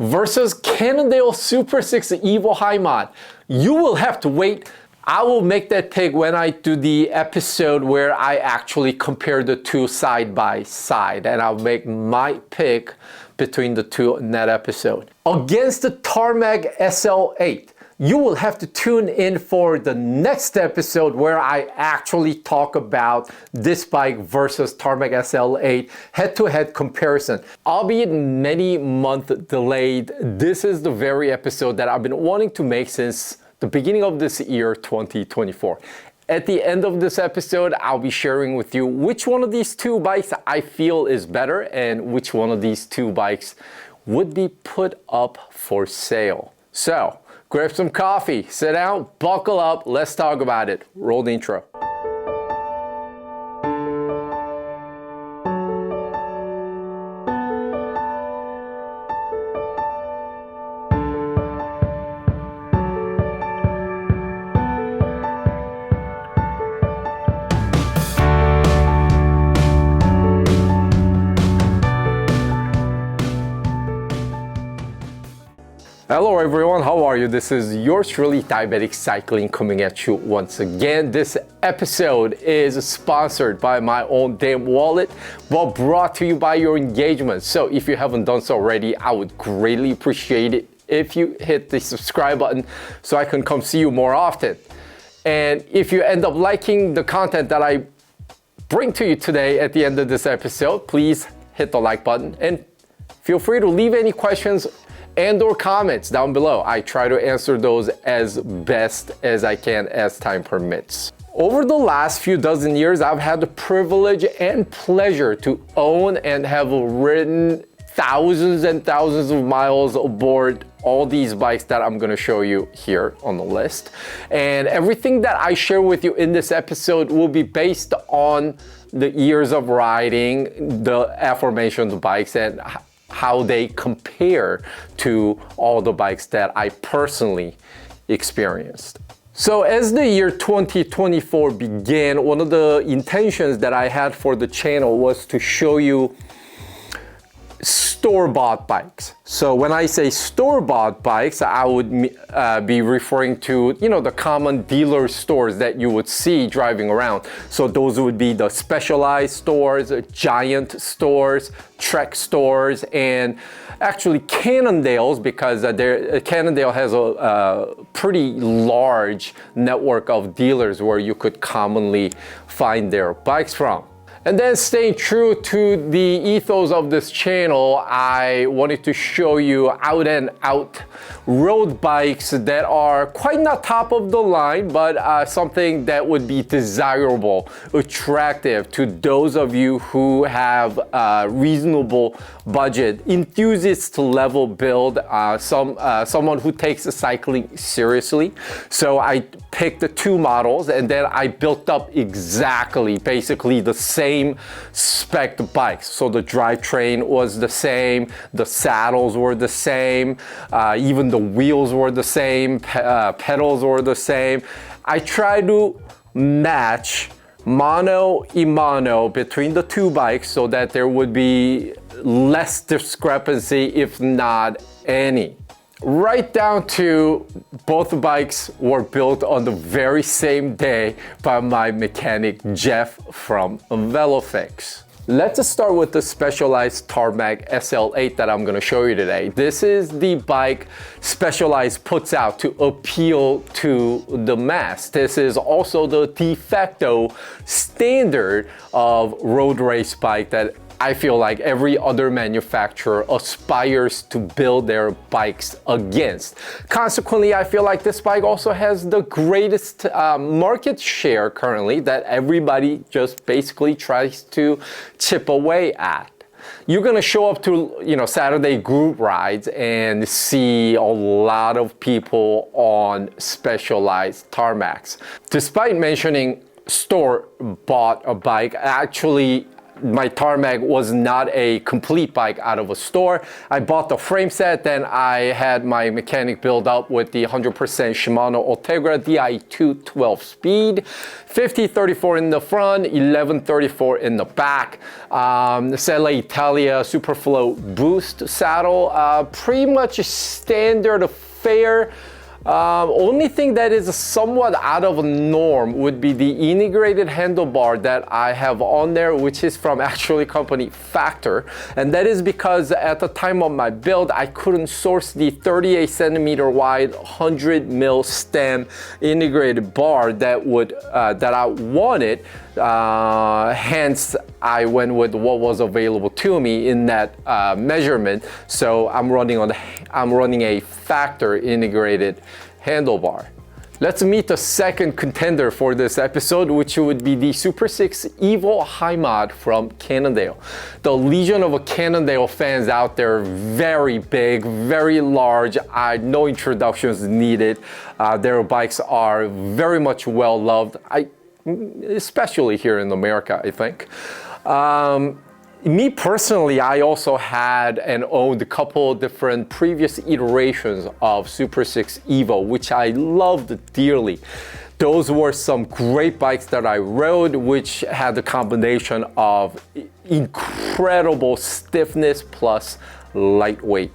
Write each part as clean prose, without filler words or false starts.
versus Cannondale Super 6 Evo High Mod. You will have to wait. I will make that pick when I do the episode where I actually compare the two side by side, and I'll make my pick between the two in that episode. Against the Tarmac SL8, you will have to tune in for the next episode where I actually talk about this bike versus Tarmac SL8 head-to-head comparison. Albeit many months delayed, this is the very episode that I've been wanting to make since the beginning of this year, 2024. At the end of this episode, I'll be sharing with you which one of these two bikes I feel is better and which one of these two bikes would be put up for sale. So, grab some coffee, sit down, buckle up, let's talk about it. Roll the intro. Hello everyone, how are you? This is yours truly, Diabetic Cycling, coming at you once again. This episode is sponsored by my own damn wallet, but brought to you by your engagement. So if you haven't done so already, I would greatly appreciate it if you hit the subscribe button so I can come see you more often. And if you end up liking the content that I bring to you today at the end of this episode, please hit the like button and feel free to leave any questions and or comments down below. I try to answer those as best as I can as time permits. Over the last few dozen years, I've had the privilege and pleasure to own and have ridden thousands and thousands of miles aboard all these bikes that I'm gonna show you here on the list. And everything that I share with you in this episode will be based on the years of riding the aforementioned bikes and how they compare to all the bikes that I personally experienced. So as the year 2024 began, one of the intentions that I had for the channel was to show you store-bought bikes. So when I say store-bought bikes, I would be referring to, the common dealer stores that you would see driving around. So those would be the Specialized stores, Giant stores, Trek stores, and actually Cannondale's, because Cannondale has a pretty large network of dealers where you could commonly find their bikes from. And then, staying true to the ethos of this channel, I wanted to show you out and out road bikes that are quite not top of the line, but something that would be desirable, attractive to those of you who have a reasonable budget, enthusiast level build, someone who takes cycling seriously. So I picked the two models and then I built up basically the same spec bikes. So the drivetrain was the same, the saddles were the same, even the wheels were the same, pedals were the same. I tried to match mano a mano between the two bikes so that there would be less discrepancy, if not any. Right down to both bikes were built on the very same day by my mechanic Jeff from VeloFix. Let's start with the Specialized Tarmac SL8 that I'm going to show you today. This is the bike Specialized puts out to appeal to the mass. This is also the de facto standard of road race bike that I feel like every other manufacturer aspires to build their bikes against. Consequently, I feel like this bike also has the greatest market share currently that everybody just basically tries to chip away at. You're gonna show up to Saturday group rides and see a lot of people on Specialized Tarmacs. Despite mentioning store-bought a bike, actually my Tarmac was not a complete bike out of a store. I bought the frame set, then I had my mechanic build up with the 100% Shimano Ultegra Di2 12-speed, 5034 in the front, 1134 in the back. SL8 Italia Superflow Boost saddle, pretty much standard fare. Only thing that is somewhat out of norm would be the integrated handlebar that I have on there, which is from actually company Factor. And that is because at the time of my build, I couldn't source the 38 centimeter wide 100 mil stem integrated bar that I wanted. Hence, I went with what was available to me in that measurement. So I'm running a Factor integrated handlebar. Let's meet the second contender for this episode, which would be the Super 6 Evo High Mod from Cannondale. The legion of Cannondale fans out there, very big, very large. No introductions needed. Their bikes are very much well loved. Especially here in America, I think. Me personally, I also had and owned a couple different previous iterations of Super 6 Evo, which I loved dearly. Those were some great bikes that I rode, which had the combination of incredible stiffness plus lightweight.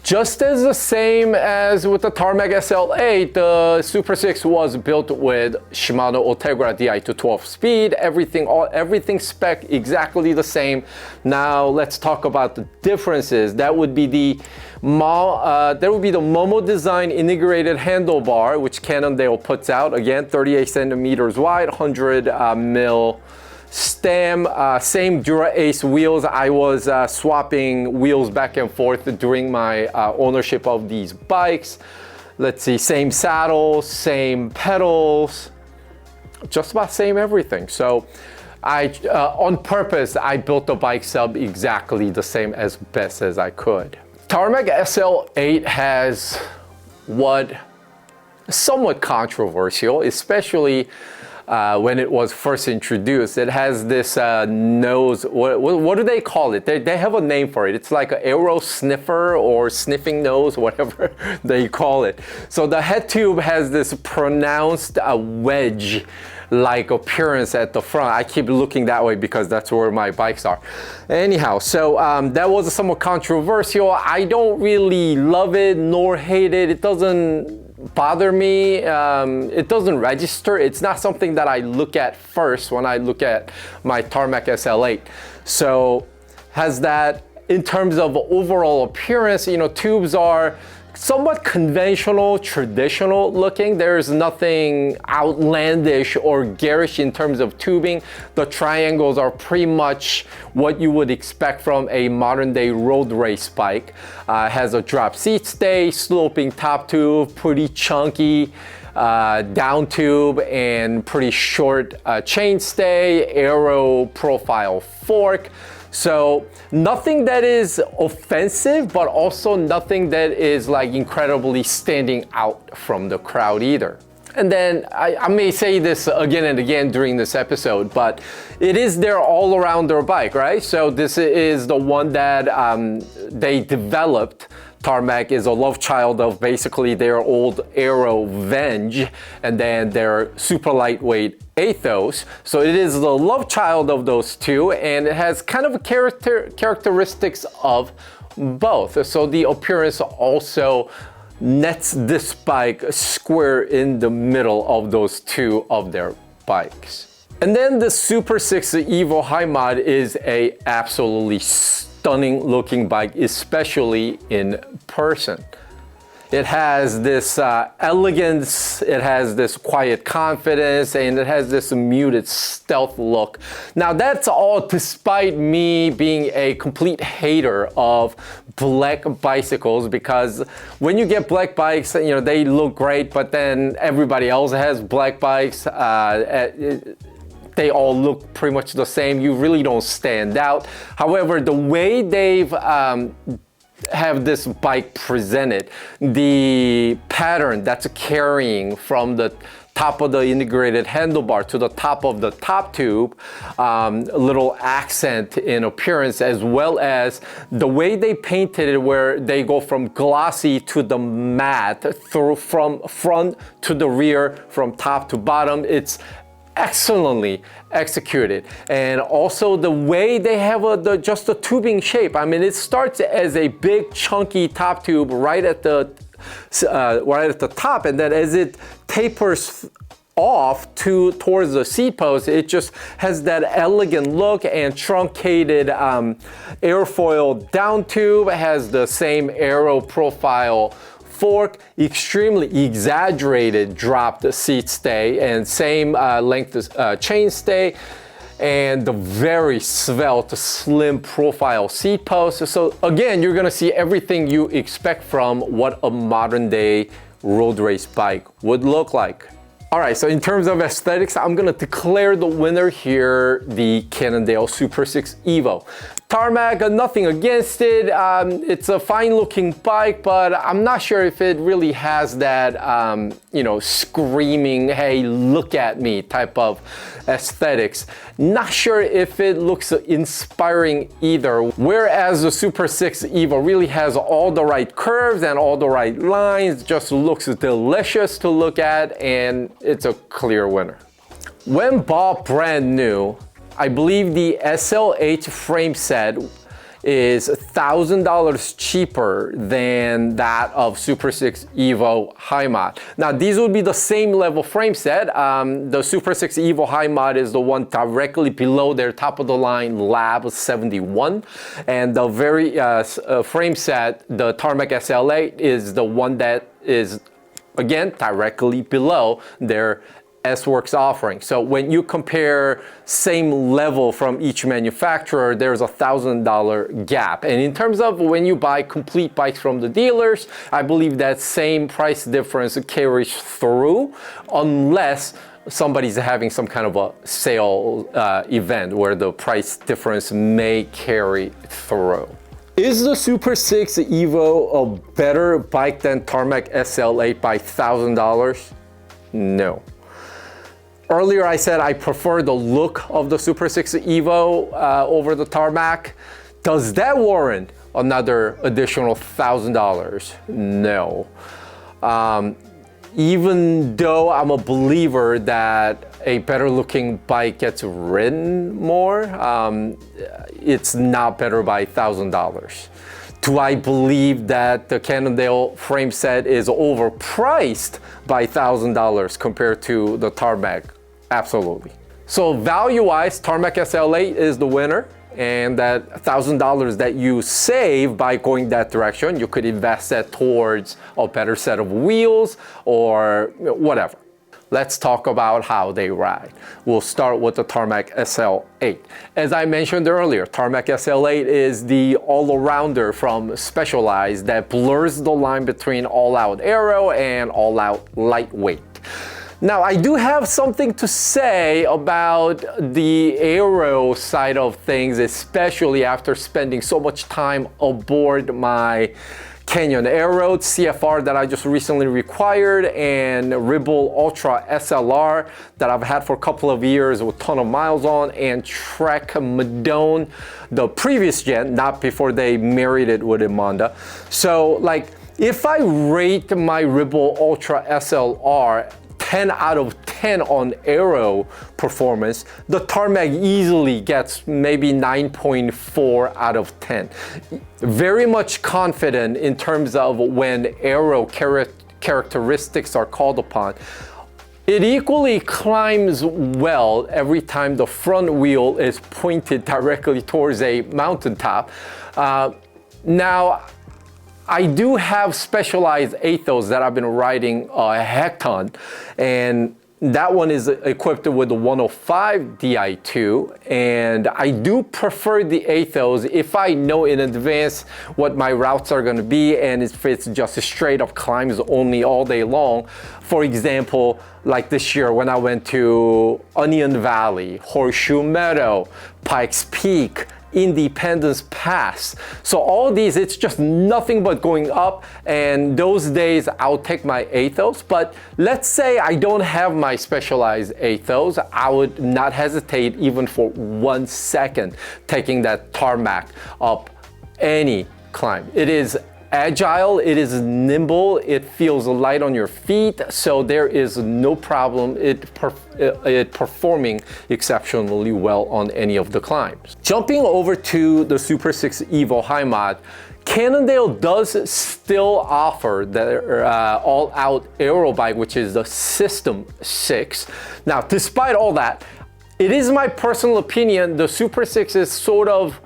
Just as the same as with the Tarmac SL8, the Super 6 was built with Shimano Ultegra Di2 12-speed, everything spec exactly the same. Now let's talk about the differences. That would be the Momo design integrated handlebar, which Cannondale puts out. Again, 38 centimeters wide, 100 mil stem, same Dura Ace wheels. I was swapping wheels back and forth during my ownership of these bikes. Let's see, same saddles, same pedals, just about same everything. So on purpose, I built the bike sub exactly the same as best as I could. Tarmac SL8 has somewhat controversial, especially when it was first introduced. It has this nose, what do they call it? They have a name for it. It's like an aero sniffer or sniffing nose, whatever they call it. So the head tube has this pronounced wedge-like appearance at the front. I keep looking that way because that's where my bikes are. Anyhow, so that was somewhat controversial. I don't really love it nor hate it. It doesn't bother me. It doesn't register. It's not something that I look at first when I look at my Tarmac SL8. So has that in terms of overall appearance, tubes are somewhat conventional, traditional looking. There's nothing outlandish or garish in terms of tubing. The triangles are pretty much what you would expect from a modern day road race bike. Has a drop seat stay, sloping top tube, pretty chunky down tube, and pretty short chain stay, aero profile fork. So nothing that is offensive, but also nothing that is like incredibly standing out from the crowd either. And then I may say this again and again during this episode, but it is their all-arounder bike, right? So this is the one that they developed. Tarmac is a love child of basically their old Aero Venge and then their super lightweight Athos. So it is the love child of those two, and it has kind of characteristics of both. So the appearance also nets this bike square in the middle of those two of their bikes. And then the Super 6 Evo High Mod is a absolutely stunning looking bike, especially in person. It has this elegance, it has this quiet confidence, and it has this muted stealth look. Now that's all despite me being a complete hater of black bicycles, because when you get black bikes, they look great, but then everybody else has black bikes. They all look pretty much the same. You really don't stand out. However, the way they've have this bike presented, the pattern that's carrying from the top of the integrated handlebar to the top of the top tube, a little accent in appearance, as well as the way they painted it, where they go from glossy to the matte, through from front to the rear, from top to bottom. It's excellently executed. And also the way they have just the tubing shape. I mean, it starts as a big chunky top tube right at the top, and then as it tapers off towards the seat post, it just has that elegant look and truncated airfoil down tube. It has the same aero profile fork, extremely exaggerated dropped seat stay, and same length chain stay, and the very svelte, slim profile seat post. So again, you're gonna see everything you expect from what a modern day road race bike would look like. All right, so in terms of aesthetics, I'm gonna declare the winner here, the Cannondale Super 6 Evo. Tarmac, nothing against it. It's a fine looking bike, but I'm not sure if it really has that, you know, screaming, hey, look at me type of aesthetics. Not sure if it looks inspiring either. Whereas the Super 6 Evo really has all the right curves and all the right lines, just looks delicious to look at, and it's a clear winner. When bought brand new, I believe the SL8 frame set is $1,000 cheaper than that of Super 6 Evo High Mod. Now, these would be the same level frame set. The Super 6 Evo High Mod is the one directly below their top of the line Lab 71. And the very frame set, the Tarmac SL8, is the one that is, again, directly below their S-Works offering. So when you compare same level from each manufacturer, there's a $1,000 gap. And in terms of when you buy complete bikes from the dealers, I believe that same price difference carries through, unless somebody's having some kind of a sale event where the price difference may carry through. Is the Super 6 Evo a better bike than Tarmac SL8 by $1,000? No. Earlier I said I prefer the look of the Super 6 Evo over the Tarmac. Does that warrant another additional $1,000? No. Even though I'm a believer that a better looking bike gets ridden more, it's not better by $1,000. Do I believe that the Cannondale frame set is overpriced by $1,000 compared to the Tarmac? Absolutely. So value-wise, Tarmac SL8 is the winner, and that $1,000 that you save by going that direction, you could invest that towards a better set of wheels or whatever. Let's talk about how they ride. We'll start with the Tarmac SL8. As I mentioned earlier, Tarmac SL8 is the all-arounder from Specialized that blurs the line between all-out aero and all-out lightweight. Now, I do have something to say about the aero side of things, especially after spending so much time aboard my Canyon Aero CFR that I just recently required, and Ribble Ultra SLR that I've had for a couple of years with a ton of miles on, and Trek Madone, the previous gen, not before they married it with Imonda. So, like, if I rate my Ribble Ultra SLR 10 out of 10 on aero performance, the Tarmac easily gets maybe 9.4 out of 10. Very much confident in terms of when aero characteristics are called upon. It equally climbs well every time the front wheel is pointed directly towards a mountaintop. Now, I do have Specialized Athos that I've been riding a heck ton, and that one is equipped with the 105 Di2, and I do prefer the Athos if I know in advance what my routes are going to be, and if it's just straight up climbs only all day long. For example, like this year when I went to Onion Valley, Horseshoe Meadow, Pikes Peak, Independence Pass. So all these, it's just nothing but going up, and those days I'll take my Athos. But let's say I don't have my Specialized Athos, I would not hesitate even for 1 second taking that Tarmac up any climb. It is agile, it is nimble, it feels light on your feet, so there is no problem it performing exceptionally well on any of the climbs. Jumping over to the Super 6 Evo High Mod, Cannondale does still offer their all-out aero bike, which is the System 6. Now, despite all that, it is my personal opinion, the Super 6 is sort of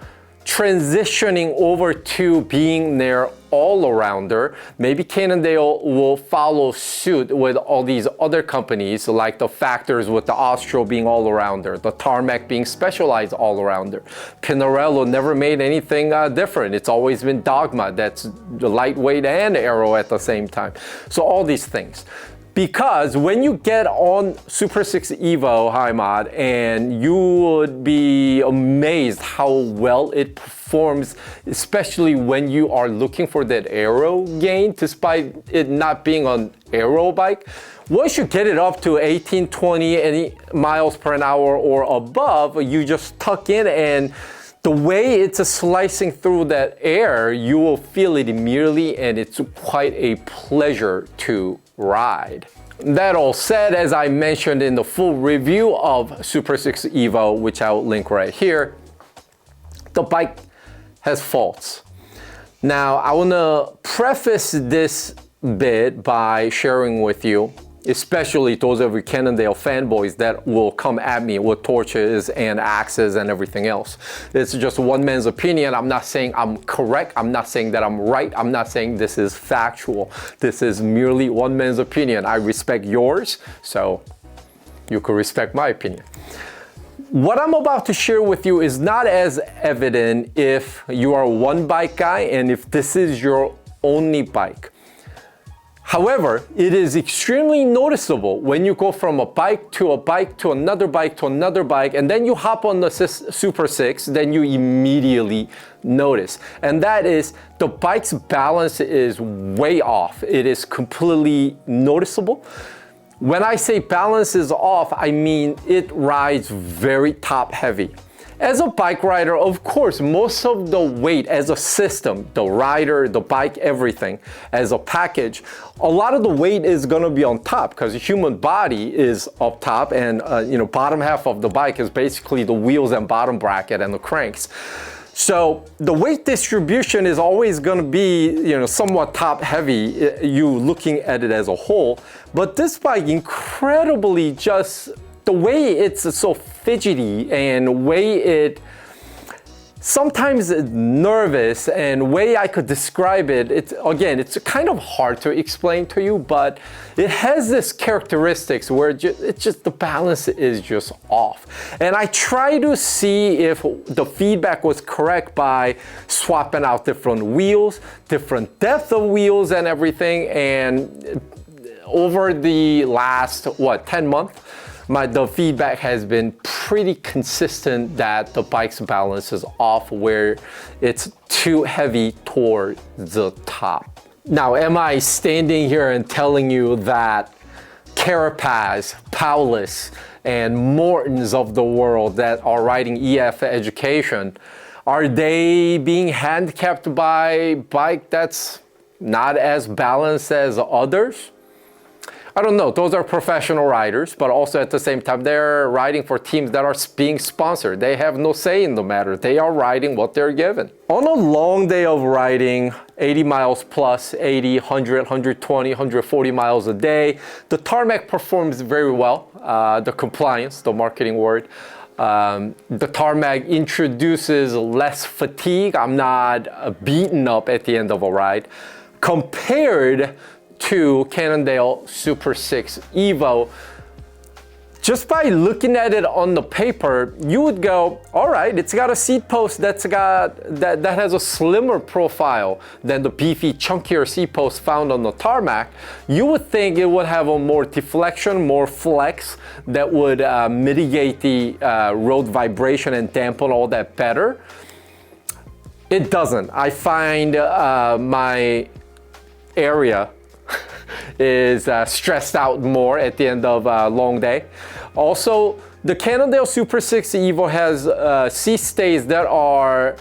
transitioning over to being their all-arounder. Maybe Cannondale will follow suit with all these other companies, like the Factors with the Austro being all-arounder, the Tarmac being Specialized all-arounder. Pinarello never made anything different. It's always been Dogma, that's lightweight and aero at the same time. So all these things. Because when you get on Super 6 Evo High Mod, and you would be amazed how well it performs, especially when you are looking for that aero gain, despite it not being an aero bike. Once you get it up to 18, 20 any miles per hour or above, you just tuck in, and the way it's slicing through that air, you will feel it immediately, and it's quite a pleasure to ride. That all said, as I mentioned in the full review of Super 6 Evo, which I'll link right here, the bike has faults. Now, I want to preface this bit by sharing with you, especially those of you Cannondale fanboys that will come at me with torches and axes and everything else. It's just one man's opinion. I'm not saying I'm correct. I'm not saying that I'm right. I'm not saying this is factual. This is merely one man's opinion. I respect yours, so you could respect my opinion. What I'm about to share with you is not as evident if you are a one bike guy and if this is your only bike. However, it is extremely noticeable when you go from a bike to another bike to another bike, and then you hop on the Super 6, then you immediately notice. And that is the bike's balance is way off. It is completely noticeable. When I say balance is off, I mean it rides very top heavy. As a bike rider, of course, most of the weight as a system, the rider, the bike, everything, as a package, a lot of the weight is going to be on top because the human body is up top, and bottom half of the bike is basically the wheels and bottom bracket and the cranks. So the weight distribution is always going to be, somewhat top heavy, you looking at it as a whole. But this bike, incredibly, just the way it's so fidgety and way it sometimes nervous, and way I could describe it, it's kind of hard to explain to you, but it has this characteristics where it's just the balance is just off. And I try to see if the feedback was correct by swapping out different wheels, different depth of wheels and everything. And over the last, 10 months, the feedback has been pretty consistent that the bike's balance is off, where it's too heavy toward the top. Now, am I standing here and telling you that Carapaz, Paulus, and Mortons of the world that are riding EF education, are they being handicapped by a bike that's not as balanced as others? I don't know. Those are professional riders, but also at the same time, they're riding for teams that are being sponsored. They have no say in the matter. They are riding what they're given. On a long day of riding, 80 miles plus, 80, 100, 120, 140 miles a day, the Tarmac performs very well. The compliance, the marketing word. The Tarmac introduces less fatigue. I'm not beaten up at the end of a ride compared to Cannondale Super 6 Evo. Just by looking at it on the paper, you would go, all right, it's got a seat post that has a slimmer profile than the beefy, chunkier seat post found on the Tarmac. You would think it would have a more deflection, more flex that would mitigate the road vibration and dampen all that better. It doesn't. I find my area is stressed out more at the end of a long day. Also, the Cannondale Super 6 Evo has seat stays that are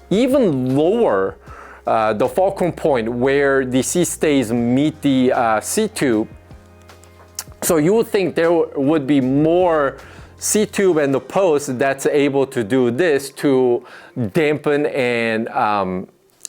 even lower, the fulcrum point where the seat stays meet the seat tube. So you would think there would be more seat tube and the post that's able to do this to dampen and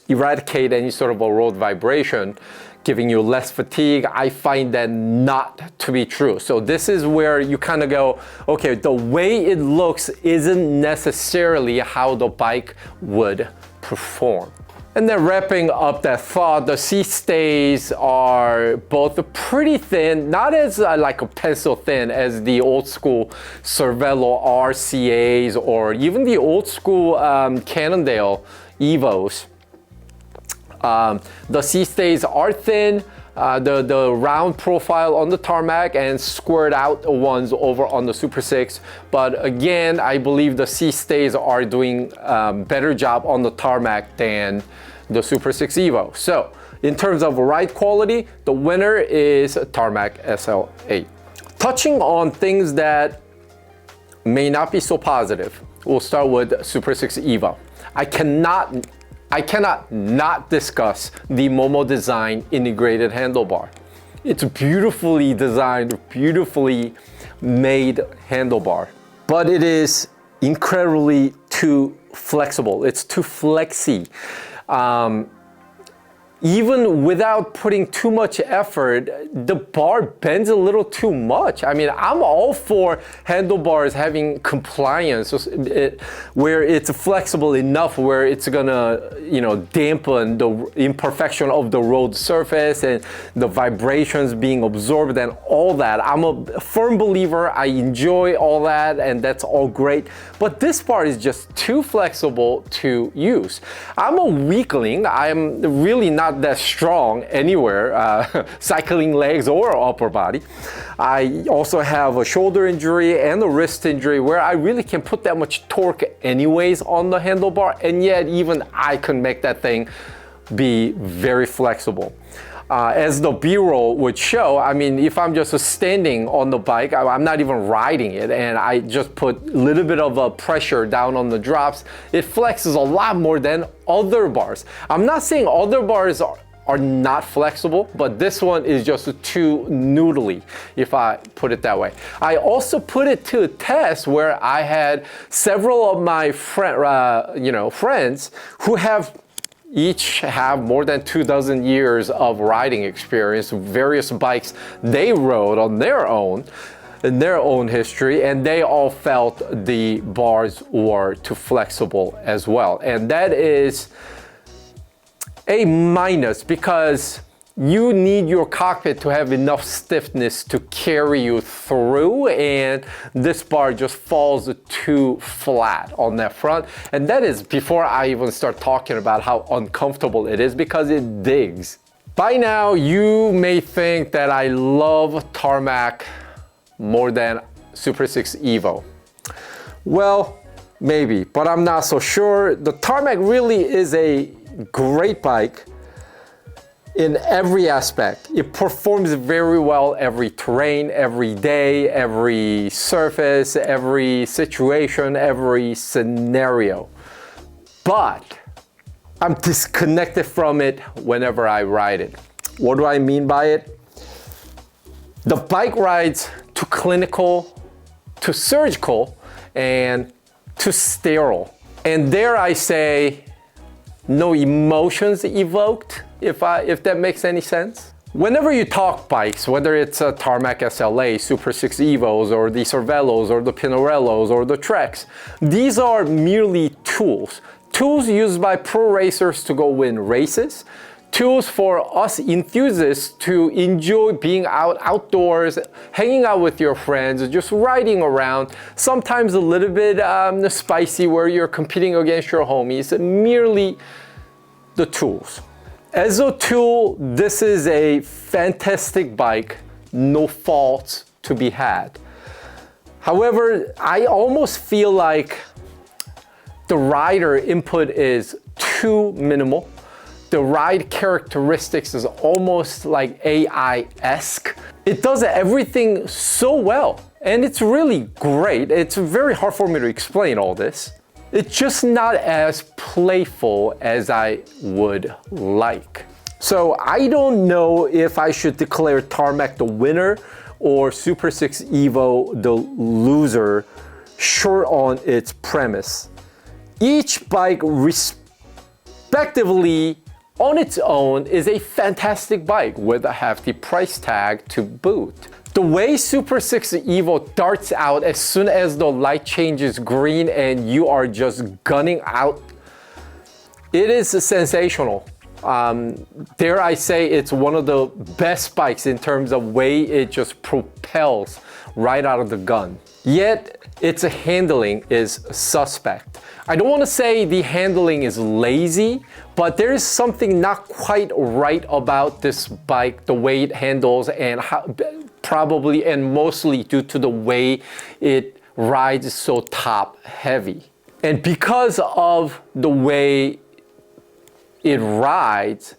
eradicate any sort of a road vibration, giving you less fatigue. I find that not to be true. So this is where you kind of go, okay, the way it looks isn't necessarily how the bike would perform. And then wrapping up that thought, the seat stays are both pretty thin, not as like a pencil thin as the old school Cervelo RCAs or even the old school Cannondale Evos. The seat stays are thin, the round profile on the Tarmac and squared out ones over on the Super 6. But again, I believe the seat stays are doing better job on the Tarmac than the Super 6 Evo. So in terms of ride quality, the winner is Tarmac SL8. Touching on things that may not be so positive, we'll start with Super 6 Evo. I cannot not discuss the Momo Design integrated handlebar. It's a beautifully designed, beautifully made handlebar, but it is incredibly too flexible. It's too flexy. Even without putting too much effort, the bar bends a little too much. I mean, I'm all for handlebars having compliance, where it's flexible enough where it's gonna, dampen the imperfection of the road surface and the vibrations being absorbed and all that. I'm a firm believer. I enjoy all that, and that's all great. But this bar is just too flexible to use. I'm a weakling. I'm really not that strong anywhere, cycling legs or upper body. I also have a shoulder injury and a wrist injury where I really can't put that much torque anyways on the handlebar, and yet even I can make that thing be very flexible. As the B-roll would show, I mean, if I'm just standing on the bike, I'm not even riding it, and I just put a little bit of a pressure down on the drops, it flexes a lot more than other bars. I'm not saying other bars are not flexible, but this one is just too noodly, if I put it that way. I also put it to a test where I had several of my friends who each have more than 24 years of riding experience, various bikes they rode on their own, in their own history, and they all felt the bars were too flexible as well. And that is a minus, because you need your cockpit to have enough stiffness to carry you through, and this bar just falls too flat on that front. And that is before I even start talking about how uncomfortable it is, because it digs. By now, you may think that I love Tarmac more than Super 6 Evo. Well, maybe, but I'm not so sure. The Tarmac really is a great bike in every aspect. It performs very well every terrain, every day, every surface, every situation, every scenario. But I'm disconnected from it whenever I ride it. What do I mean by it? The bike rides too clinical, too surgical, and too sterile. And dare I say, no emotions evoked, if that makes any sense. Whenever you talk bikes, whether it's a Tarmac SL8, Super 6 Evos, or the Cervelos, or the Pinarellos, or the Treks, these are merely tools. Tools used by pro racers to go win races. Tools for us enthusiasts to enjoy being outdoors, hanging out with your friends, just riding around, sometimes a little bit spicy where you're competing against your homies, merely the tools. As a tool, this is a fantastic bike, no faults to be had. However, I almost feel like the rider input is too minimal. The ride characteristics is almost like AI-esque. It does everything so well, and it's really great. It's very hard for me to explain all this. It's just not as playful as I would like. So I don't know if I should declare Tarmac the winner or Super 6 Evo the loser, short on its premise. Each bike respectively on its own is a fantastic bike with a hefty price tag to boot. The way Super 6 Evo darts out as soon as the light changes green and you are just gunning out, it is sensational. Dare I say it's one of the best bikes in terms of way it just propels right out of the gun. Yet its handling is suspect. I don't want to say the handling is lazy, but there is something not quite right about this bike, the way it handles, and how, probably and mostly due to the way it rides so top heavy. And because of the way it rides,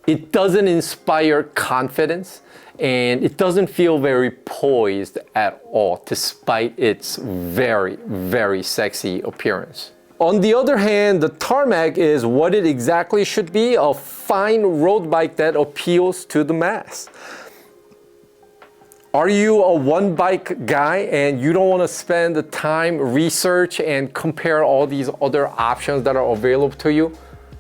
it doesn't inspire confidence and it doesn't feel very poised at all, despite its very, very sexy appearance. On the other hand, the Tarmac is what it exactly should be, a fine road bike that appeals to the mass. Are you a one bike guy and you don't want to spend the time, research, and compare all these other options that are available to you?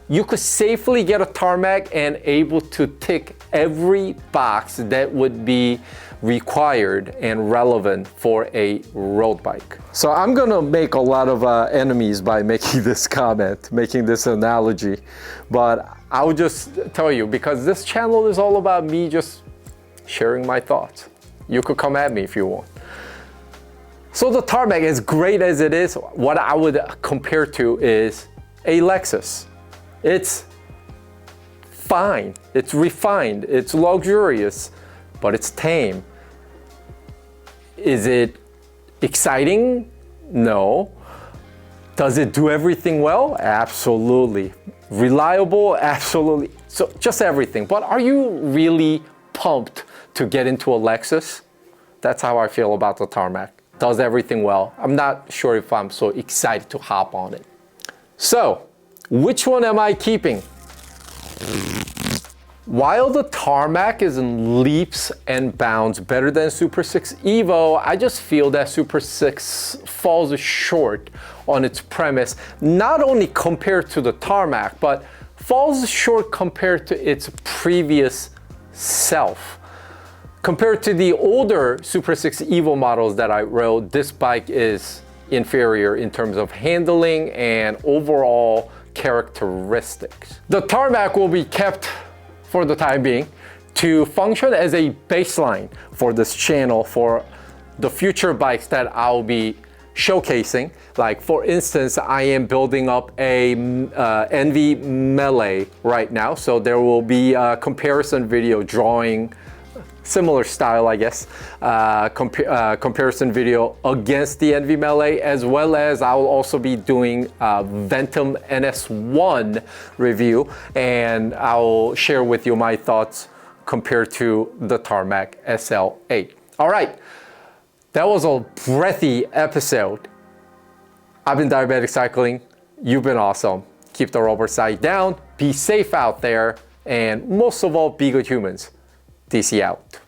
You could safely get a Tarmac and able to tick every box that would be required and relevant for a road bike. So I'm gonna make a lot of enemies by making this comment, making this analogy, but I'll just tell you, because this channel is all about me just sharing my thoughts. You could come at me if you want. So the Tarmac, as great as it is, what I would compare to is a Lexus. It's fine, it's refined, it's luxurious, but it's tame. Is it exciting? No. Does it do everything well? Absolutely. Reliable? Absolutely. So just everything. But are you really pumped to get into a Lexus? That's how I feel about the Tarmac. Does everything well. I'm not sure if I'm so excited to hop on it. So, which one am I keeping? While the Tarmac is in leaps and bounds better than Super 6 Evo, I just feel that Super 6 falls short on its premise, not only compared to the Tarmac, but falls short compared to its previous self. Compared to the older Super 6 Evo models that I rode, this bike is inferior in terms of handling and overall characteristics. The Tarmac will be kept for the time being to function as a baseline for this channel for the future bikes that I'll be showcasing. Like for instance, I am building up a ENG Melee right now, so there will be a comparison video drawing similar style, I guess, comparison video against the ENG Melee, as well as I'll also be doing Ventum NS1 review, and I'll share with you my thoughts compared to the Tarmac SL8. All right, that was a breathy episode. I've been Diabetic Cycling. You've been awesome. Keep the rubber side down, be safe out there, and most of all, be good humans. DC out.